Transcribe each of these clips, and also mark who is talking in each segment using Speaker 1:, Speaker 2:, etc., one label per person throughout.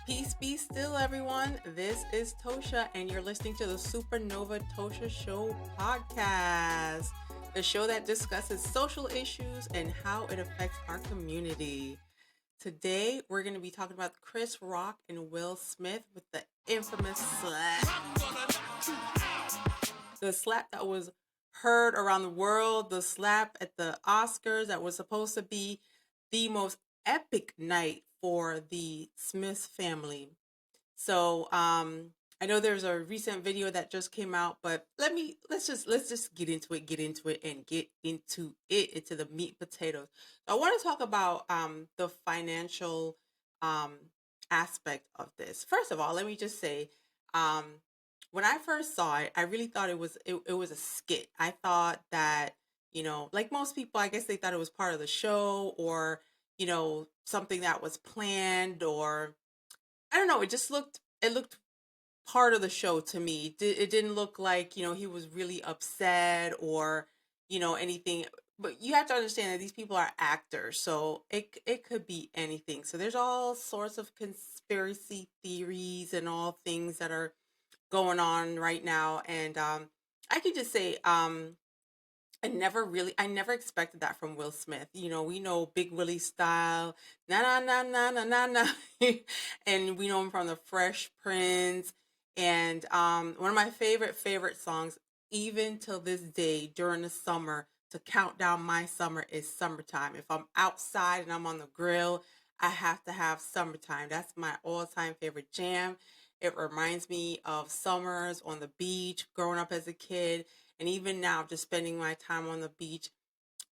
Speaker 1: Peace be still, everyone. This is Tosha, and you're listening to the Supernova Tosha Show podcast, the show that discusses social issues and how it affects our community. Today, we're going to be talking about Chris Rock and Will Smith with the infamous slap. The slap that was heard around the world, the slap at the Oscars that was supposed to be the most epic night for the Smith family. So I know there's a recent video that just came out, but let's just get into it and get into the meat potatoes. So I want to talk about the financial um aspect of this. First of all, let me just say um when I first saw it, I really thought it was a skit. I thought that, like most people, I guess they thought it was part of the show, or something that was planned, or I don't know. It looked part of the show to me. It didn't look like, he was really upset, or anything. But you have to understand that these people are actors, so it could be anything. So there's all sorts of conspiracy theories and all things that are going on right now. And I could just say, I never expected that from Will Smith. We know Big Willie style, na na na na na na na, and we know him from the Fresh Prince. And one of my favorite songs, even till this day during the summer, to count down my summer, is "Summertime." If I'm outside and I'm on the grill, I have to have "Summertime." That's my all-time favorite jam. It reminds me of summers on the beach, growing up as a kid, and even now, just spending my time on the beach.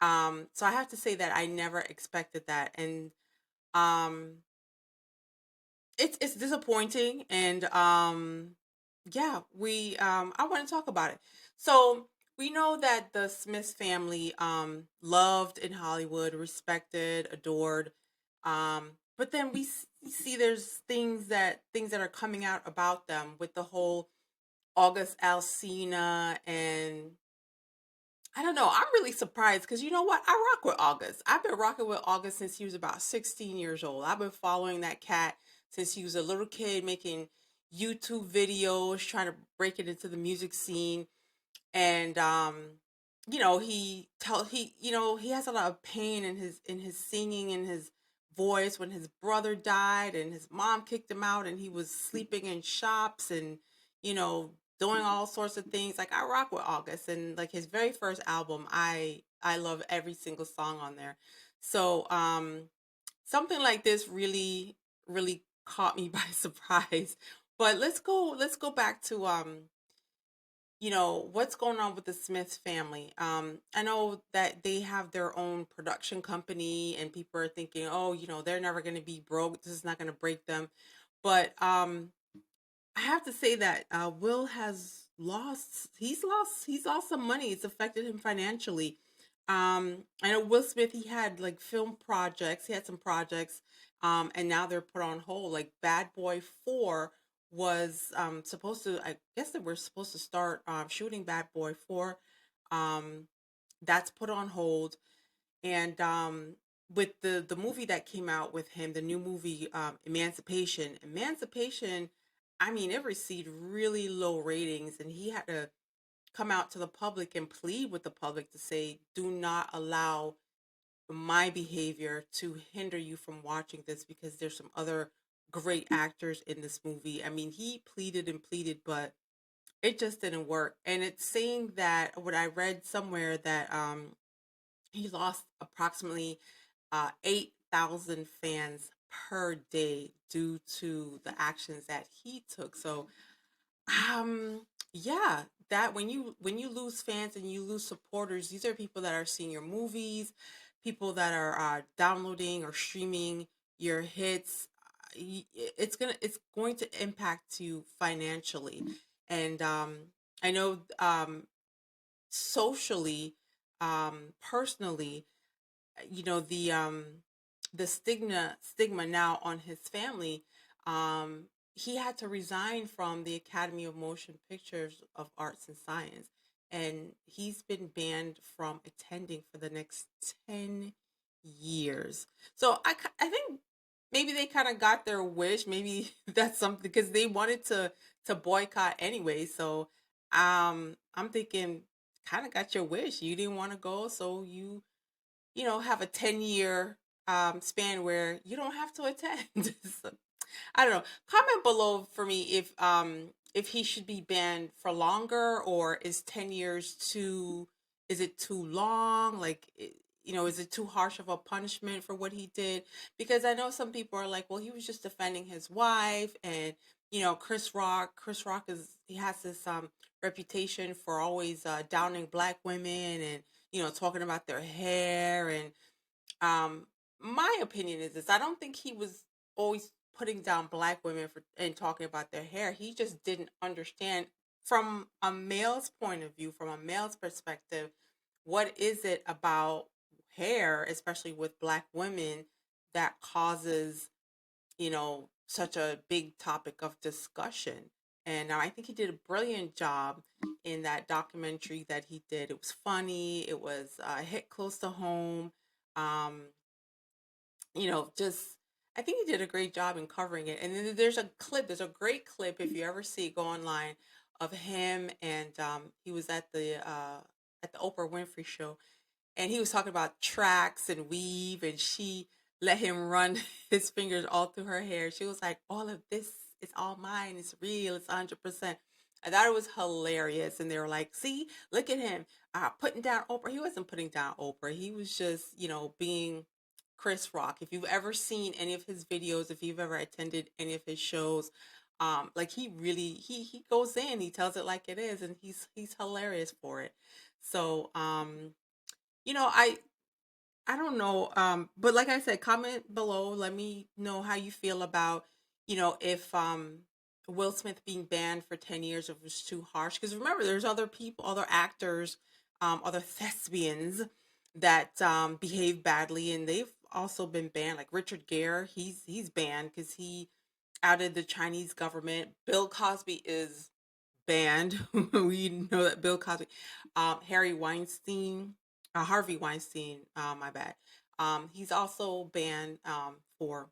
Speaker 1: So I have to say that I never expected that, and um, it's disappointing, and yeah, we I want to talk about it. So we know that the Smith family loved in Hollywood, respected, adored, but then see there's things that are coming out about them with the whole August Alsina, and I don't know. I'm really surprised because you know what? I rock with August. I've been rocking with August since he was about 16 years old. I've been following that cat since he was a little kid, making YouTube videos, trying to break it into the music scene. And he has a lot of pain in his singing and his voice when his brother died and his mom kicked him out and he was sleeping in shops and you know doing all sorts of things. Like, I rock with August, and like his very first album, I love every single song on there. So something like this really caught me by surprise. But let's go back to what's going on with the Smith family. I know that they have their own production company, and people are thinking, oh, they're never going to be broke. This is not going to break them. But I have to say that Will has lost. He's lost some money. It's affected him financially. I know Will Smith. He had like film projects. He had some projects, and now they're put on hold. Like Bad Boy 4 was supposed to. I guess they were supposed to start shooting Bad Boy 4. Um, that's put on hold, and with the movie that came out with him, the new movie, Emancipation, I mean, it received really low ratings, and he had to come out to the public and plead with the public to say, do not allow my behavior to hinder you from watching this, because there's some other great actors in this movie. I mean, he pleaded and pleaded, but it just didn't work. And it's saying that, what I read somewhere, that he lost approximately 8,000 fans per day due to the actions that he took. So, yeah, that when you lose fans and you lose supporters, these are people that are seeing your movies, people that are downloading or streaming your hits. It's going to impact you financially, and I know socially, personally, the stigma now on his family. He had to resign from the Academy of Motion Pictures of Arts and Science, and he's been banned from attending for the next 10 years. So I think maybe they kind of got their wish. Maybe that's something because they wanted to boycott anyway. So I'm thinking kind of got your wish. You didn't want to go, so you have a 10-year span where you don't have to attend. So, I don't know. Comment below for me if he should be banned for longer, or is 10 years too, is it too long? Like is it too harsh of a punishment for what he did? Because I know some people are like, well, he was just defending his wife, and Chris Rock he has this reputation for always downing black women, and talking about their hair. And um, my opinion is this: I don't think he was always putting down black women for and talking about their hair. He just didn't understand from a male's point of view, from a male's perspective, what is it about hair, especially with black women, that causes such a big topic of discussion. And I think he did a brilliant job in that documentary that he did. It was funny. It was hit close to home. Um, just I think he did a great job in covering it. And then there's a clip. There's a great clip if you ever see it, go online, of him, and he was at the Oprah Winfrey show, and he was talking about tracks and weave, and she let him run his fingers all through her hair. She was like, all of this is all mine, it's real, it's 100%. I thought it was hilarious. And they were like, see, look at him putting down Oprah. He wasn't putting down Oprah, he was just being Chris Rock. If you've ever seen any of his videos, if you've ever attended any of his shows, like he really he goes in, he tells it like it is, and he's hilarious for it. So I don't know. But like I said, comment below. Let me know how you feel about, if Will Smith being banned for 10 years, if it was too harsh. Because remember, there's other people, other actors, other thespians that behave badly, and they've also been banned. Like Richard Gere, he's banned because he outed the Chinese government. Bill Cosby is banned. We know that Bill Cosby, Harvey Weinstein, my bad. He's also banned for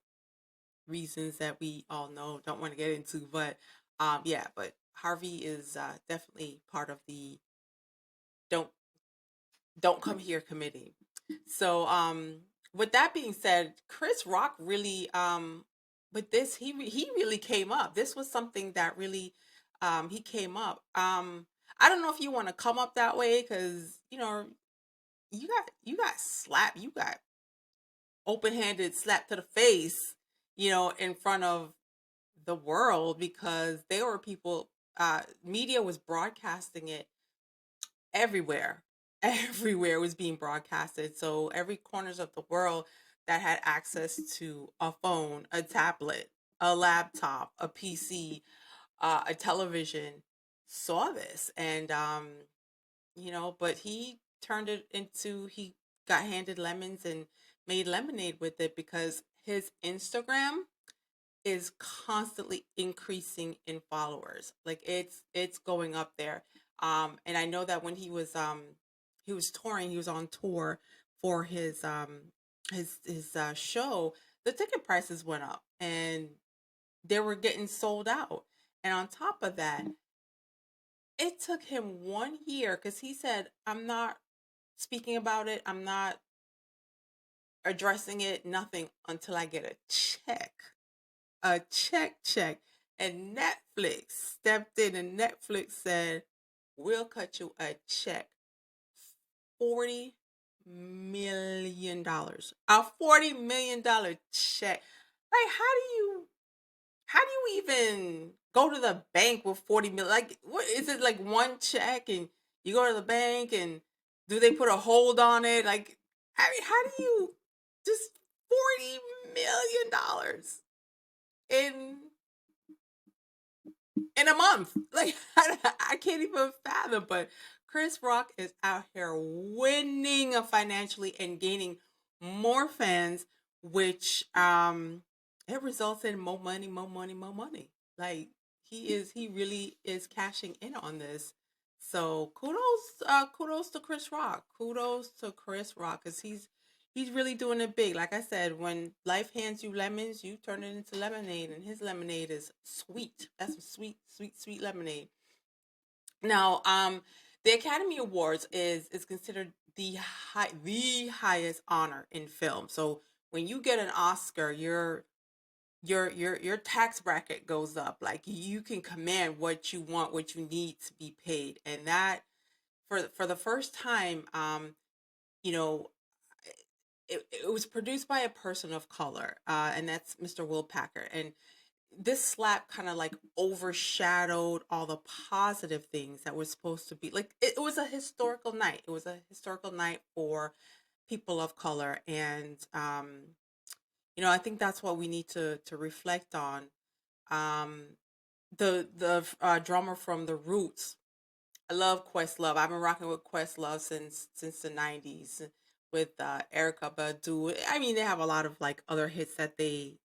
Speaker 1: reasons that we all know, don't want to get into, but yeah, but Harvey is definitely part of the don't don't come here committee. So with that being said, Chris Rock really with this he really came up. This was something that really he came up. I don't know if you want to come up that way, cuz you got slapped, you got open-handed slap to the face, in front of the world, because there were people, media was broadcasting it everywhere. Everywhere was being broadcasted. So every corners of the world that had access to a phone, a tablet, a laptop, a PC, a television saw this. And but he turned it into, he got handed lemons and made lemonade with it, because his Instagram is constantly increasing in followers. Like it's going up there. And I know that when he was touring, he was on tour for his show, the ticket prices went up and they were getting sold out. And on top of that, it took him 1 year, because he said, I'm not speaking about it, I'm not addressing it, nothing, until I get a check. A check. And Netflix stepped in, and Netflix said, we'll cut you a check. $40 million. A $40 million check. Like, how do you even go to the bank with 40 million? Like, what is it, like one check and you go to the bank, and do they put a hold on it? Like, I mean, how do you just $40 million in a month? Like, I can't even fathom. But Chris Rock is out here winning financially and gaining more fans, which it results in more money, more money, more money. Like, he really is cashing in on this. So kudos to Chris Rock. Kudos to Chris Rock, because He's really doing it big. Like I said, when life hands you lemons, you turn it into lemonade, and his lemonade is sweet. That's some sweet, sweet, sweet lemonade. Now, the Academy Awards is considered the highest honor in film. So when you get an Oscar, your tax bracket goes up. Like you can command what you want, what you need to be paid, and that for the first time, you know, it was produced by a person of color, and that's Mr. Will Packer. And this slap kind of like overshadowed all the positive things that were supposed to be like it was a historical night. It was a historical night for people of color, and I think that's what we need to reflect on. Um, the drummer from the Roots, I love Questlove. I've been rocking with Questlove since the '90s with Erica Badu. I mean, they have a lot of like other hits that they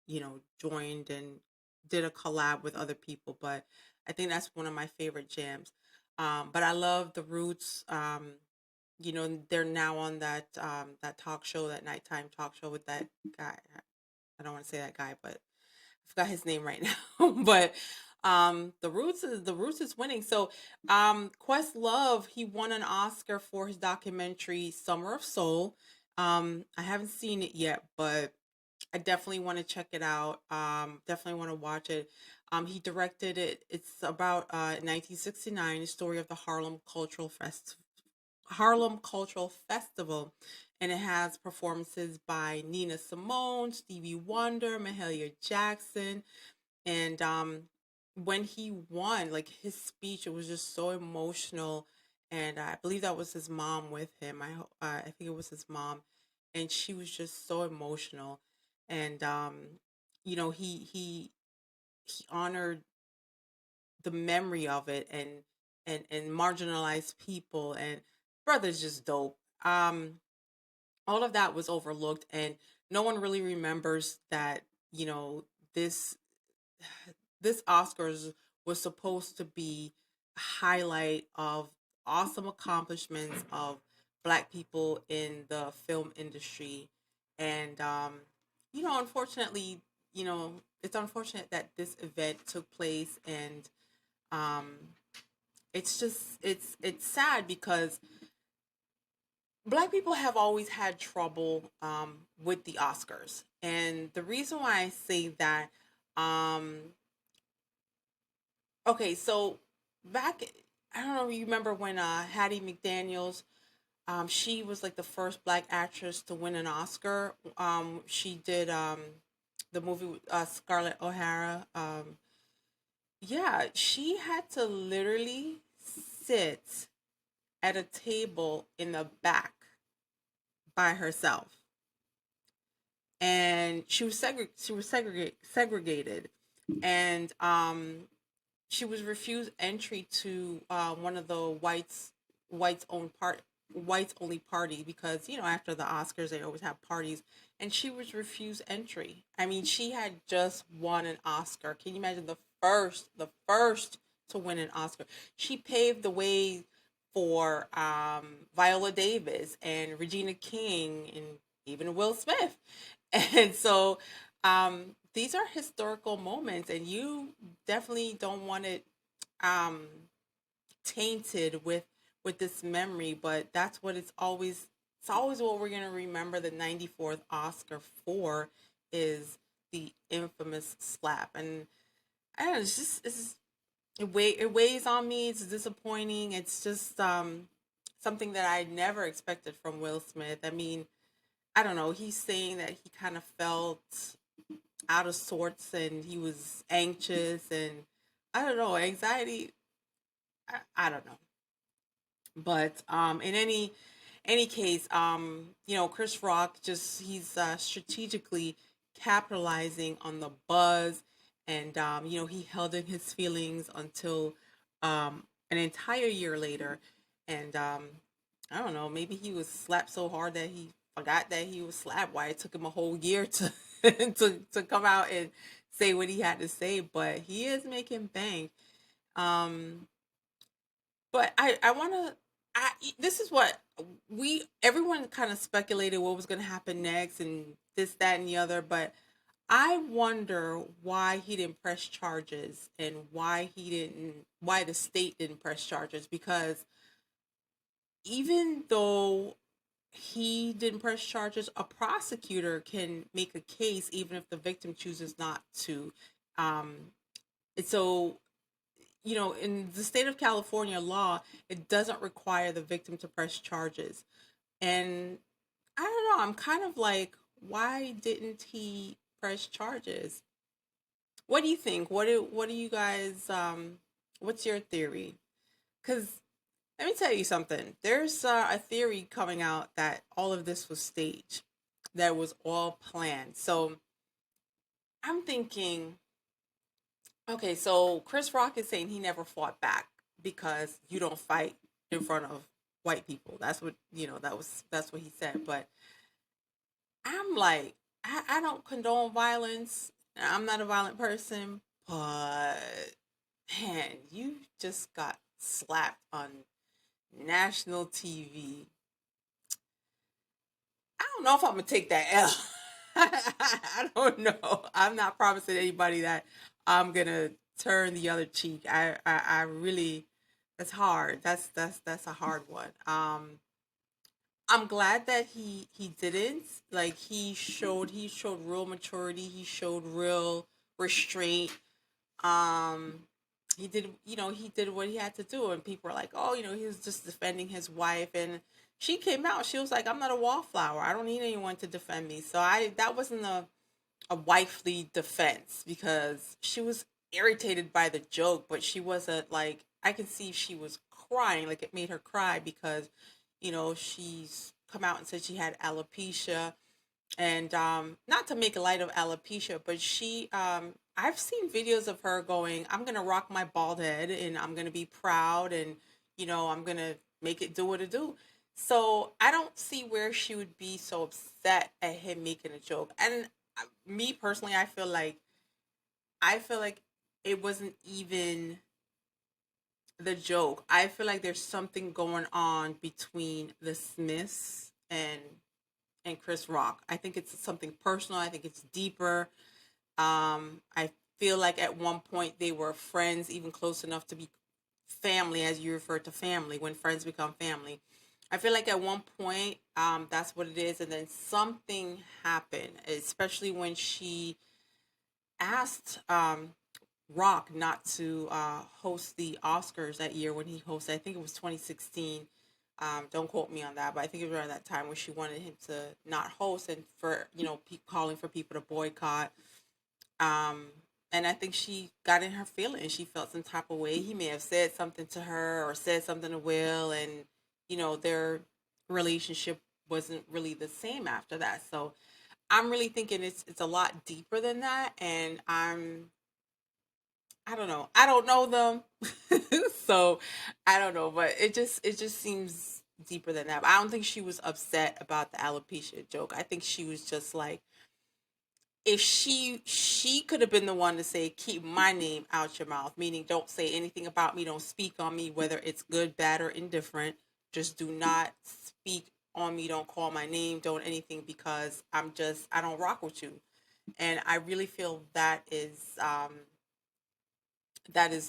Speaker 1: joined and did a collab with other people, but I think that's one of my favorite jams. But I love the Roots. They're now on that talk show, that nighttime talk show with that guy. I don't want to say that guy, but I forgot his name right now. But the Roots is winning. So Questlove, he won an Oscar for his documentary Summer of Soul. I haven't seen it yet, but I definitely want to check it out. Definitely want to watch it. He directed it. It's about 1969, the story of the Harlem Cultural Festival, and it has performances by Nina Simone, Stevie Wonder, Mahalia Jackson, and when he won, like his speech, it was just so emotional, and I believe that was his mom with him. I think it was his mom, and she was just so emotional, and he honored the memory of it, and marginalized people, and brother's just dope. All of that was overlooked, and no one really remembers that this this Oscars was supposed to be a highlight of awesome accomplishments of Black people in the film industry, and unfortunately, it's unfortunate that this event took place, and um, it's sad because Black people have always had trouble with the Oscars, and the reason why I say that, um, okay, so back, I don't know if you remember when Hattie McDaniels, she was like the first Black actress to win an Oscar. She did the movie with Scarlett O'Hara. Yeah, she had to literally sit at a table in the back by herself, and she was segregated, and she was refused entry to one of the whites own part whites only party, because after the Oscars they always have parties, and she was refused entry. I mean, she had just won an Oscar. Can you imagine, the first to win an Oscar? She paved the way for Viola Davis and Regina King and even Will Smith. And so these are historical moments, and you definitely don't want it um, tainted with this memory. But that's what it's always what we're gonna remember the 94th Oscar for, is the infamous slap. And I don't know, it weighs on me. It's disappointing. It's just something that I never expected from Will Smith. I mean, I don't know. He's saying that he kind of felt out of sorts and he was anxious, and I don't know, anxiety. I don't know. But in any case, Chris Rock, just he's strategically capitalizing on the buzz, and he held in his feelings until an entire year later, and I don't know, maybe he was slapped so hard that he forgot that he was slapped. Why it took him a whole year to to come out and say what he had to say, but he is making bank. Um, but I want to. this is what we everyone kind of speculated what was going to happen next and this, that, and the other, but I wonder why he didn't press charges and why the state didn't press charges, because even though he didn't press charges, a prosecutor can make a case even if the victim chooses not to. Um, and so, in the state of California law, it doesn't require the victim to press charges. And I don't know, I'm kind of like, why didn't he press charges? What do you think? What do you guys what's your theory? Cuz let me tell you something. There's a theory coming out that all of this was staged. That was all planned. So, I'm thinking, okay, so Chris Rock is saying he never fought back because you don't fight in front of white people. That's what, that's what he said. But I'm like, I don't condone violence. I'm not a violent person, but man, you just got slapped on national TV. I don't know if I'm gonna take that L. I don't know. I'm not promising anybody that I'm gonna turn the other cheek. I really, that's hard. That's a hard one. I'm glad that he didn't. Like, he showed real maturity. He showed real restraint. Um, he did what he had to do, and people are like, oh, he was just defending his wife, and she came out. She was like, I'm not a wallflower. I don't need anyone to defend me. So I that wasn't a wifely defense, because she was irritated by the joke, but she wasn't like, I can see she was crying, like it made her cry because, she's come out and said she had alopecia, and not to make light of alopecia, but I've seen videos of her going, I'm gonna rock my bald head and I'm gonna be proud, and I'm gonna make it do what it do. So I don't see where she would be so upset at him making a joke. And me personally, I feel like it wasn't even the joke. I feel like there's something going on between the Smiths and Chris Rock. I think it's something personal. I think it's deeper. I feel like at one point they were friends, even close enough to be family, as you refer to family, when friends become family. I feel like at one point, that's what it is, and then something happened, especially when she asked Rock not to host the Oscars that year when he hosted. I think it was 2016. Don't quote me on that, but I think it was around that time when she wanted him to not host, and for calling for people to boycott. Um, and I think she got in her feelings. She felt some type of way. He may have said something to her or said something to Will, and their relationship wasn't really the same after that. So I'm really thinking it's a lot deeper than that, and I don't know. I don't know them, so I don't know. But it just seems deeper than that. But I don't think she was upset about the alopecia joke. I think she was just like, if she could have been the one to say, keep my name out your mouth, meaning don't say anything about me, don't speak on me, whether it's good, bad, or indifferent. Just do not speak on me, don't call my name, don't anything, because I don't rock with you. And I really feel that is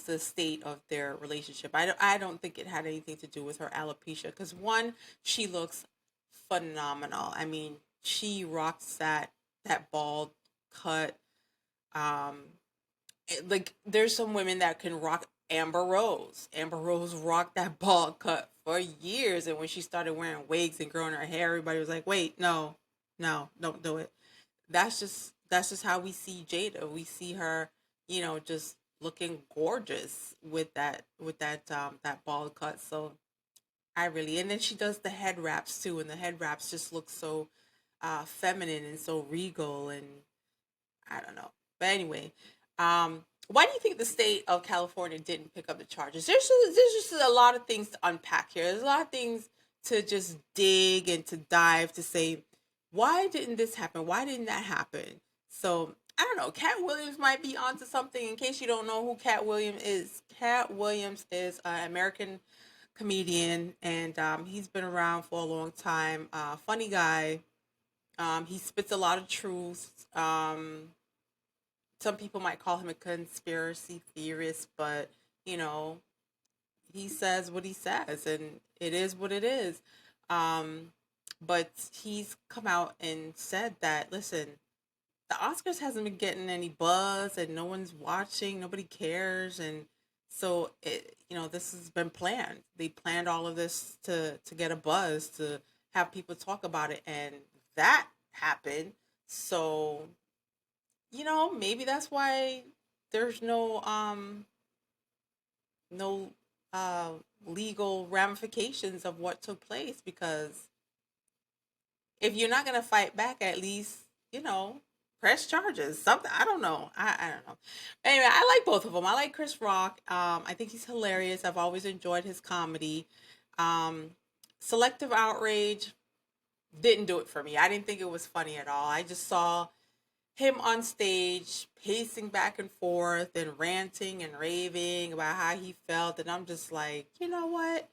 Speaker 1: the state of their relationship. I don't think it had anything to do with her alopecia, because one, she looks phenomenal. I mean, she rocks that bald cut. Um, like, there's some women that can rock Amber Rose. Amber Rose rocked that bald cut for years, and when she started wearing wigs and growing her hair, everybody was like, "Wait, no, no, don't do it." That's just how we see Jada. We see her, just looking gorgeous with that bald cut. So and then she does the head wraps too, and the head wraps just look so feminine and so regal, and I don't know. But anyway, why do you think the state of California didn't pick up the charges? There's just a lot of things to unpack here. There's a lot of things to just dig and to dive to say, why didn't this happen? Why didn't that happen? So I don't know. Cat Williams might be onto something. In case you don't know who Cat Williams is, Cat Williams is an American comedian, and he's been around for a long time. Funny guy. He spits a lot of truth. Some people might call him a conspiracy theorist, but you know, he says what he says, and it is what it is. Um, but he's come out and said that, listen, the Oscars hasn't been getting any buzz, and no one's watching, nobody cares, and so this has been planned. They planned all of this to get a buzz, to have people talk about it, and that happened. So maybe that's why there's no uh legal ramifications of what took place, because if you're not gonna fight back, at least you know press charges. Something, I don't know. I don't know. Anyway, I like both of them. I like Chris Rock. I think he's hilarious. I've always enjoyed his comedy. Um, Selective Outrage didn't do it for me. I didn't think it was funny at all. I just saw him on stage pacing back and forth and ranting and raving about how he felt, and I'm just like, you know what?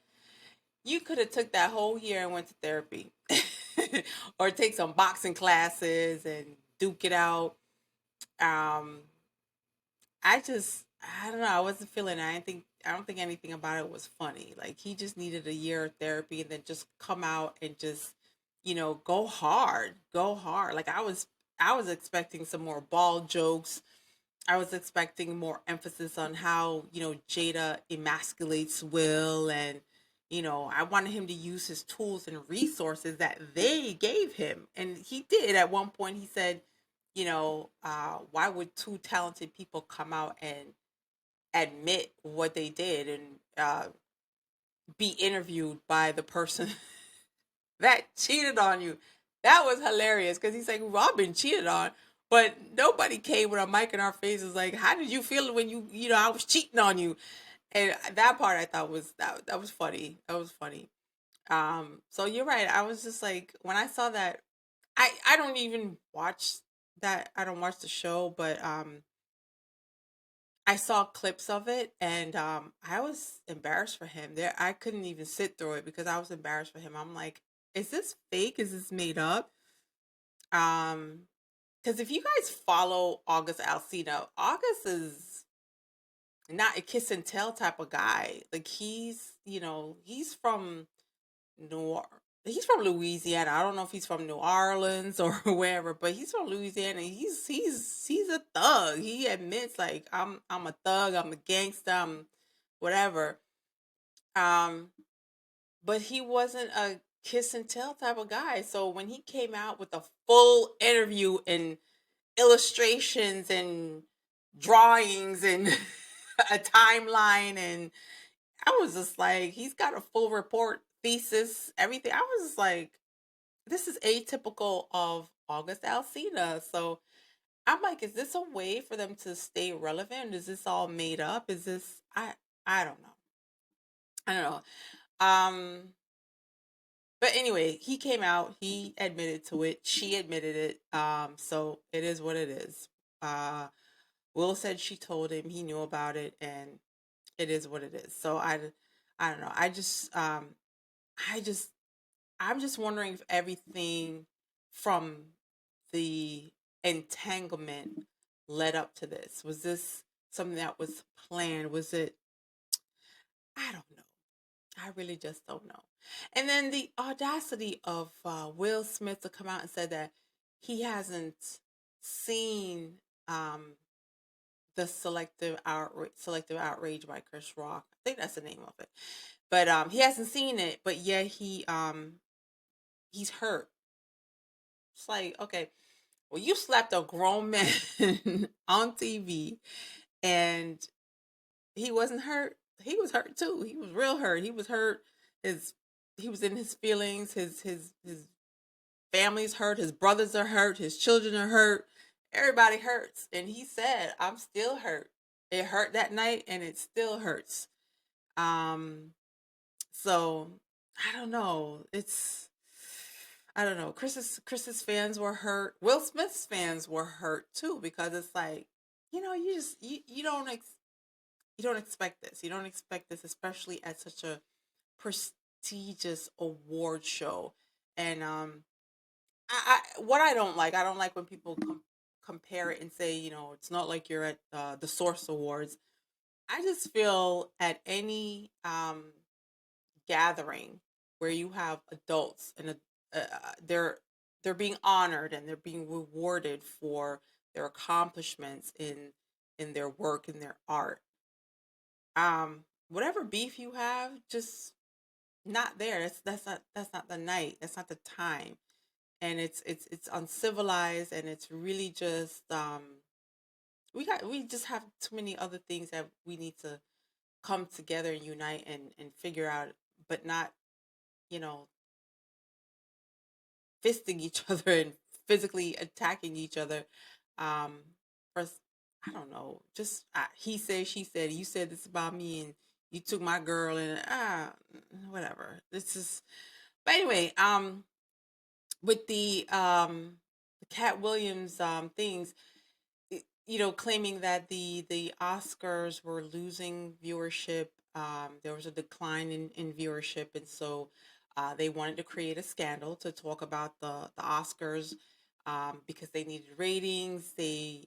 Speaker 1: You could have took that whole year and went to therapy, or take some boxing classes and duke it out. Um, I don't know. I wasn't feeling it. I don't think anything about it was funny. Like, he just needed a year of therapy and then just come out and just go hard, go hard. Like, I was expecting some more ball jokes. I was expecting more emphasis on how, Jada emasculates Will, and, I wanted him to use his tools and resources that they gave him. And he did. At one point, he said, why would two talented people come out and admit what they did, and be interviewed by the person that cheated on you? That was hilarious, because he's like, "Well, I've been cheated on," but nobody came with a mic in our faces like, "How did you feel when I was cheating on you?" And that part I thought was that was funny. That was funny. So you're right. I was just like, when I saw that, I don't even watch that. I don't watch the show, but I saw clips of it, and I was embarrassed for him. There, I couldn't even sit through it because I was embarrassed for him. I'm like, is this fake? Is this made up? Um, because if you guys follow August Alsina, August is not a kiss and tell type of guy. Like, he's from New Or- he's from Louisiana. I don't know if he's from New Orleans or wherever, but he's from Louisiana. He's a thug. He admits, like, I'm a thug. I'm a gangster. I'm whatever. Um, but he wasn't a kiss and tell type of guy. So when he came out with a full interview and illustrations and drawings and a timeline, and I was just like, he's got a full report, thesis, everything. I was just like, this is atypical of August Alsina. So I'm like, is this a way for them to stay relevant? Is this all made up? Is this I don't know. I don't know. But anyway, he came out, he admitted to it, she admitted it. So it is what it is. Uh Will said she told him, he knew about it, and it is what it is. So I don't know. I just I'm just wondering if everything from the entanglement led up to this. Was this something that was planned? Was it? I don't know. I really just don't know. And then the audacity of Will Smith to come out and say that he hasn't seen um, the selective outrage by Chris Rock. I think that's the name of it. But he hasn't seen it, but yeah, he's hurt. It's like, okay, well, you slapped a grown man on TV, and he wasn't hurt. He was hurt too. He was real hurt. He was hurt. His he was in his feelings. His family's hurt. His brothers are hurt. His children are hurt. Everybody hurts. And he said, "I'm still hurt. It hurt that night, and it still hurts." Um, so I don't know. I don't know. Chris's fans were hurt. Will Smith's fans were hurt too, because it's like, you don't expect this. You don't expect this, especially at such a prestigious award show. And what I don't like when people compare it and say, it's not like you're at the Source Awards. I just feel at any gathering where you have adults and they're being honored and they're being rewarded for their accomplishments in their work and their art. Whatever beef you have, just not there. That's not the night. That's not the time. And it's uncivilized, and it's really just we just have too many other things that we need to come together and unite and figure out, but not, you know, fisting each other and physically attacking each other. Um, for I don't know, just he said, she said, you said this about me, and you took my girl, and whatever. This is, but anyway, with the Cat Williams things, claiming that the Oscars were losing viewership. There was a decline in viewership, and so they wanted to create a scandal to talk about the Oscars, because they needed ratings. And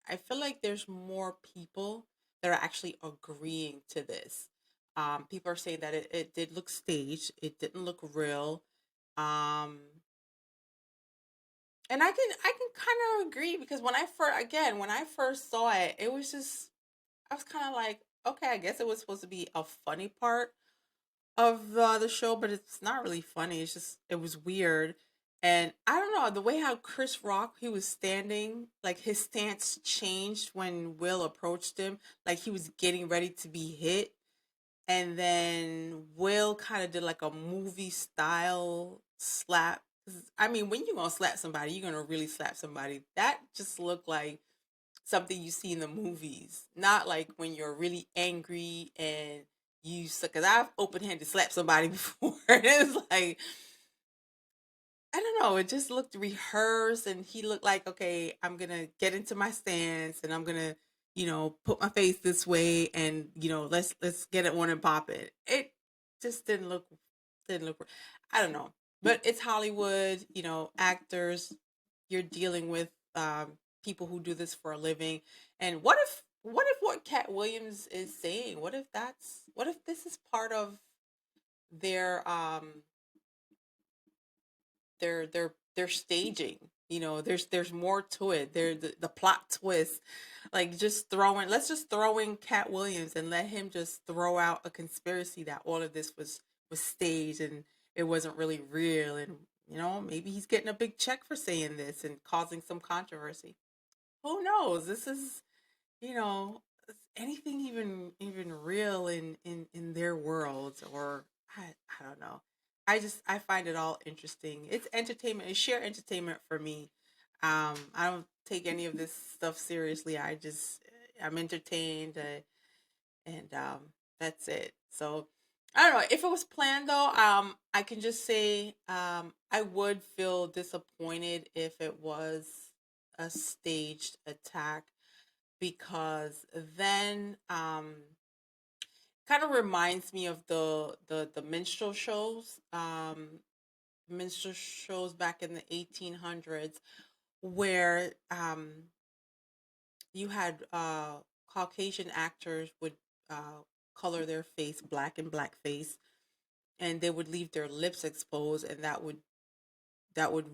Speaker 1: I feel like there's more people that are actually agreeing to this. People are saying that it did look staged. It didn't look real. Um, and I can kind of agree, because when I first saw it, it was just, I was kind of like, okay, I guess it was supposed to be a funny part of the show, but it's not really funny. It's just, it was weird. And I don't know, the way how Chris Rock, he was standing, like his stance changed when Will approached him, like he was getting ready to be hit, and then Will kind of did like a movie style slap. 'Cause, I mean, when you gonna slap somebody, you're gonna really slap somebody. That just looked like something you see in the movies, not like when you're really angry and you. Because I've open handed slapped somebody before. It's like, I don't know. It just looked rehearsed, and he looked like, okay, I'm gonna get into my stance, and I'm gonna, put my face this way, and let's get it on and pop it. It just didn't look. I don't know, but it's Hollywood. Actors. You're dealing with people who do this for a living, and what if what Cat Williams is saying? What if this is part of their their staging. There's more to it. The plot twist, like just throwing. Let's just throw in Cat Williams and let him just throw out a conspiracy that all of this was staged and it wasn't really real. And maybe he's getting a big check for saying this and causing some controversy. Who knows? This is, you know, anything even real in their worlds, or I don't know. I find it all interesting. It's entertainment. It's sheer entertainment for me. I don't take any of this stuff seriously. I'm entertained, and that's it. So I don't know if it was planned though. I can just say I would feel disappointed if it was a staged attack, because then kind of reminds me of the minstrel shows back in the 1800s, where you had Caucasian actors would color their face black in blackface, and they would leave their lips exposed, and that would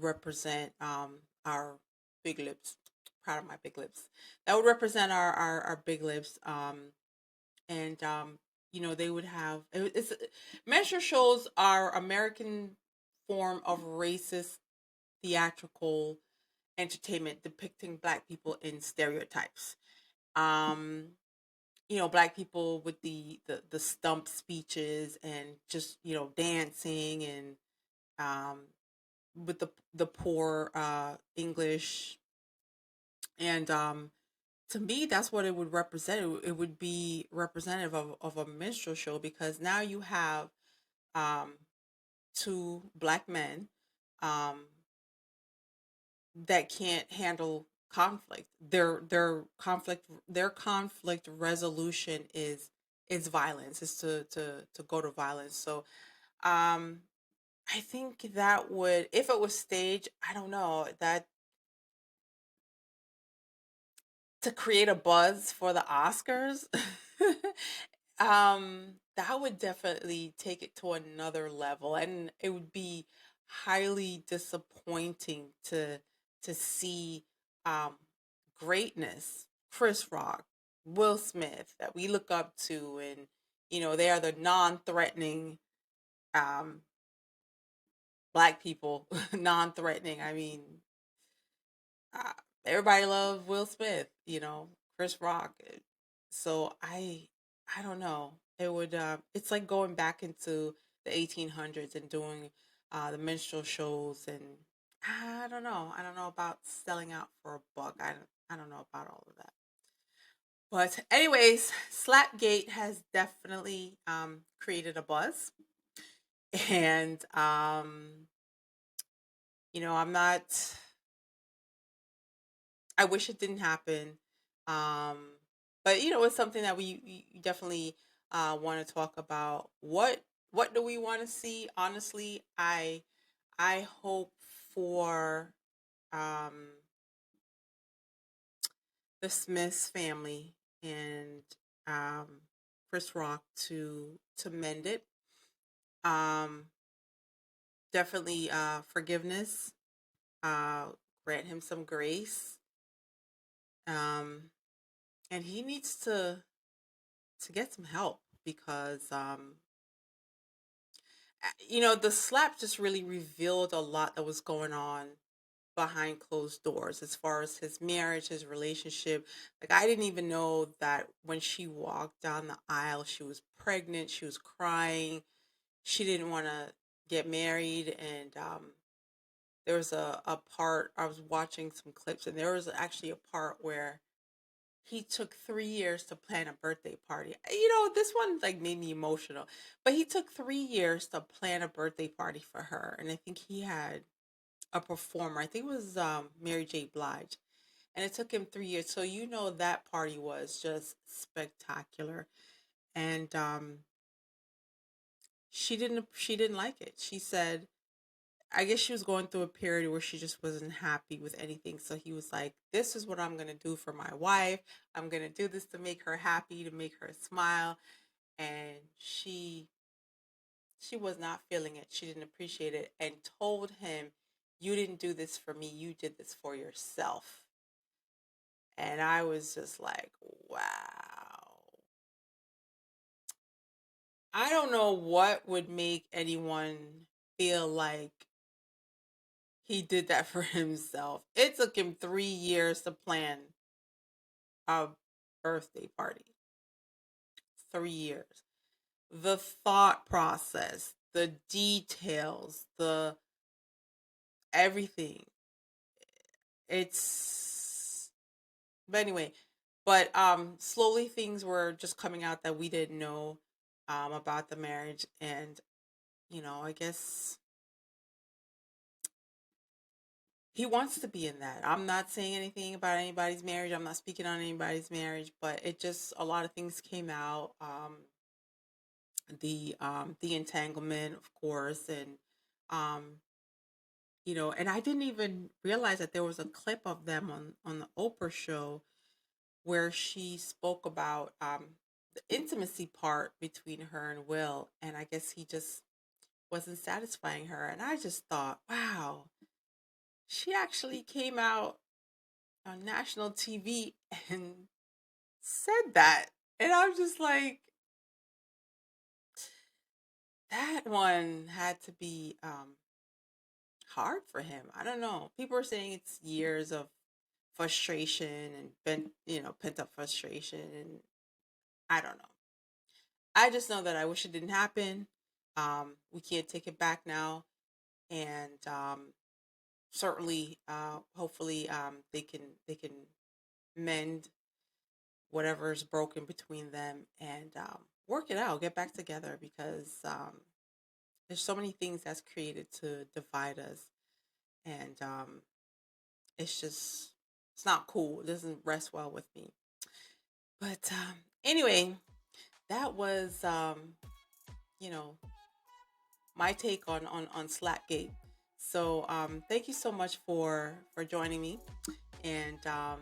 Speaker 1: represent our big lips. Proud of my big lips. That would represent our big lips. And they would have it's minstrel shows are American form of racist theatrical entertainment depicting black people in stereotypes. Um, black people with the stump speeches and just dancing, and um with the poor English. And to me, that's what it would represent. It would be representative of a minstrel show, because now you have um two black men um that can't handle conflict. Their conflict resolution is is violence, is to go to violence. So um I think that would, if it was staged, I don't know, that to create a buzz for the Oscars, that would definitely take it to another level, and it would be highly disappointing to see um greatness, Chris Rock, Will Smith, that we look up to, and they are the non-threatening um black people, non-threatening. I mean, uh, everybody loved Will Smith, Chris Rock. So I don't know. It would it's like going back into the 1800s and doing the minstrel shows, and I don't know. I don't know about selling out for a buck. I don't know about all of that. But anyways, Slapgate has definitely created a buzz, and I'm not. I wish it didn't happen. Um, but it's something that we definitely want to talk about. What do we want to see? Honestly, I hope for um, the Smiths family and um, Chris Rock to mend it. Um, Definitely forgiveness. Uh, Grant him some grace. Um, and he needs to get some help because the slap just really revealed a lot that was going on behind closed doors as far as his marriage, his relationship. Like, I didn't even know that when she walked down the aisle she was pregnant, she was crying, she didn't want to get married. And there was a part, I was watching some clips, and there was actually a part where he took 3 years to plan a birthday party. This one like made me emotional. But he took 3 years to plan a birthday party for her, and I think he had a performer. I think it was Mary J. Blige, and it took him 3 years. So that party was just spectacular, and she didn't like it. She said, I guess she was going through a period where she just wasn't happy with anything. So he was like, "This is what I'm going to do for my wife. I'm going to do this to make her happy, to make her smile." And she was not feeling it. She didn't appreciate it, and told him, "You didn't do this for me. You did this for yourself." And I was just like, "Wow." I don't know what would make anyone feel like he did that for himself. It took him 3 years to plan a birthday party. 3 years. The thought process, the details, the everything. It's but anyway, but slowly things were just coming out that we didn't know about the marriage. And I guess he wants to be in that. I'm not saying anything about anybody's marriage. I'm not speaking on anybody's marriage, but it just, a lot of things came out. The entanglement, of course, and um, and I didn't even realize that there was a clip of them on the Oprah show where she spoke about the intimacy part between her and Will, and I guess he just wasn't satisfying her. And I just thought, wow, she actually came out on national TV and said that. And I'm just like, that one had to be hard for him. I don't know. People are saying it's years of frustration and pent up frustration, and I don't know. I just know that I wish it didn't happen. We can't take it back now, and certainly, hopefully, they can mend whatever's broken between them, and work it out, get back together, because there's so many things that's created to divide us, and it's just, it's not cool. It doesn't rest well with me. But anyway, that was you know, my take on Slackgate. So thank you so much for joining me, and I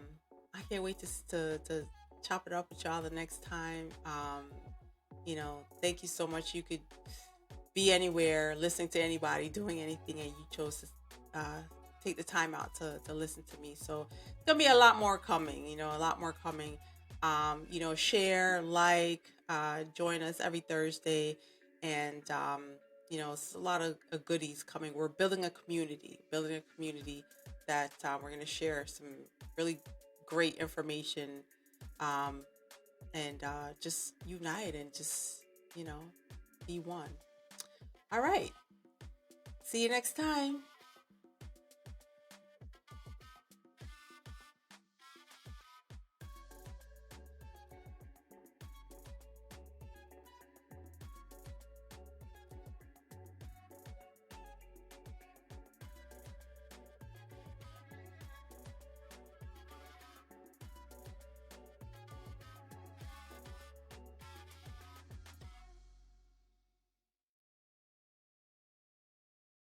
Speaker 1: can't wait to chop it up with y'all the next time. Thank you so much. You could be anywhere, listening to anybody, doing anything, and you chose to take the time out to listen to me. So it's gonna be a lot more coming. A lot more coming. Share, like, join us every Thursday, and it's a lot of goodies coming. We're building a community that we're gonna share some really great information, um, and just unite and just you know be one. All right. See you next time.